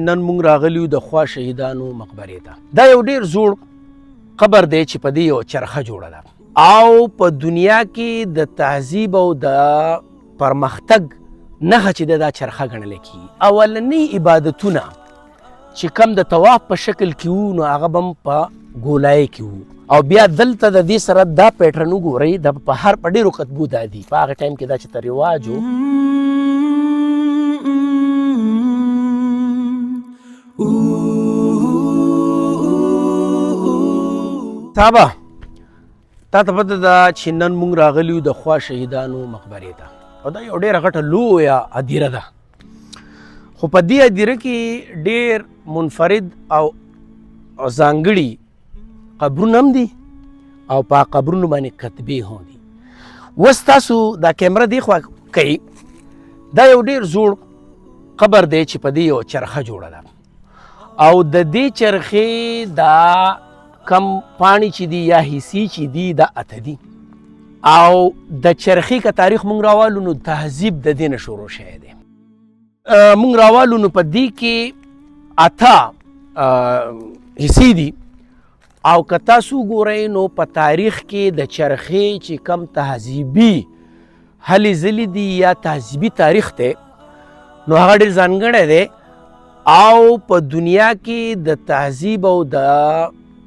نن مونږ راغلیو د خوا شهیدانو مقبرې ته. دا یو ډیر زوړ قبر دی چې په دې یو چرخه جوړه ده او په دنیا کې د تهذیب او د پرمختګ نښه چې دا چرخه ګڼل کېږي. اولنی عبادتونه چې کم د طواف په شکل کې وو نو هغه به په ګولایي کې وو او بیا دلته د دې سره دا پیټرن وګورئ د په هر په ډېرو کتبو دا دي په هغه ټایم کې دا چې ته رواج و. صحابه تا ته پته ده چې نن مونږ راغلیو د خوا شهیدانو مقبرې ته او دا یو ډېره غټه لویه هدیره ده خو په دې هدیره کې ډېر منفرد او ځانګړي قبرونه هم دي او په قبرونو باندې کتبې هم دي. اوس تاسو دا کیمره دې خوا کوي دا یو ډېر زوړ قبر دی چې په دې یو چرخه جوړه ده او د دې چرخې دا کم پاڼې چې دي یا حصې چې دي دا اته دي او د چرخې که تاریخ مونږ راوالو نو تهذیب د دې نه شروع شوی دی. مونږ راوالو نو په دې کې اته حصې دي او که تاسو وګورئ نو په تاریخ کې د چرخې چې کم تهذیبي هلې ځلې دي یا تهذیبي تاریخ دی نو هغه ډېر ځانګړی دی او په دنیا کې د تهذیب او د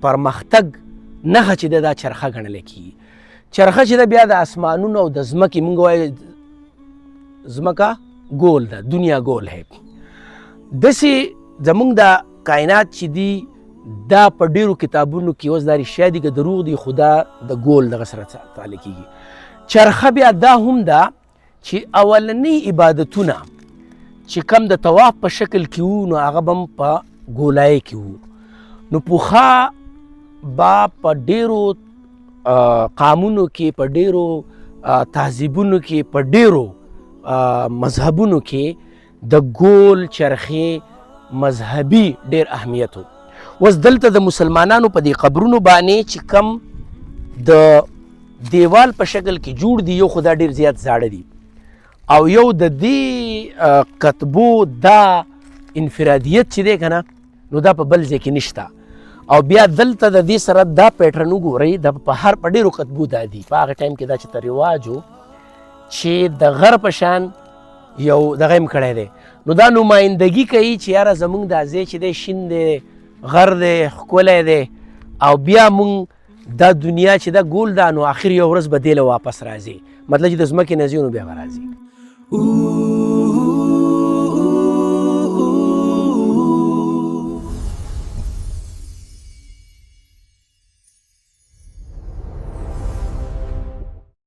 پرمختګ نښه چې دا چرخه ګڼل کېږي. چرخه چې ده بیا د اسمانونو او د ځمکې موږ وایو ځمکه ګول ده دنیا ګول ہے. داسې زموږ د کائنات چې دي دا په ډېرو کتابونو کې اوس دا رښتیا دي که دروغ دي خو دا د ګول دغه سره تعلق کېږي. چرخه بیا دا هم ده چې اولنی عبادتونه چې کم د طواف په شکل کې وو نو هغه به هم په ګولایي کې وو. نو پوخا با په ډېرو قامونو کې په ډېرو تهذیبونو کې په ډېرو مذهبونو کې د ګول چرخې مذهبي ډېر اهمیت و. اوس دلته د مسلمانانو په دې قبرونو باندې چې کم د دیوال په شکل کې جوړ دي یو خو دا ډېر زیات زاړه دي او یو د دې کتبو دا انفرادیت چې دی که نه نو دا په بل ځای کې نشته او بیا دلته د دې سره دا پیټرن وګورئ د په هر په ډېرو کتبو دا دي په هغه ټایم کې دا چې ته رواج و چې د غر په شان یو دغه هم کړی دی نو دا نمایندګي کوي چې یاره زموږ دا ځای چې دی شین دی غر دی ښکلی دی او بیا مونږ دا دنیا چې دا ګول ده نو آخر یو ورځ به دې له واپس راځي مطلب چې د ځمکې نه ځي نو بیا به راځي.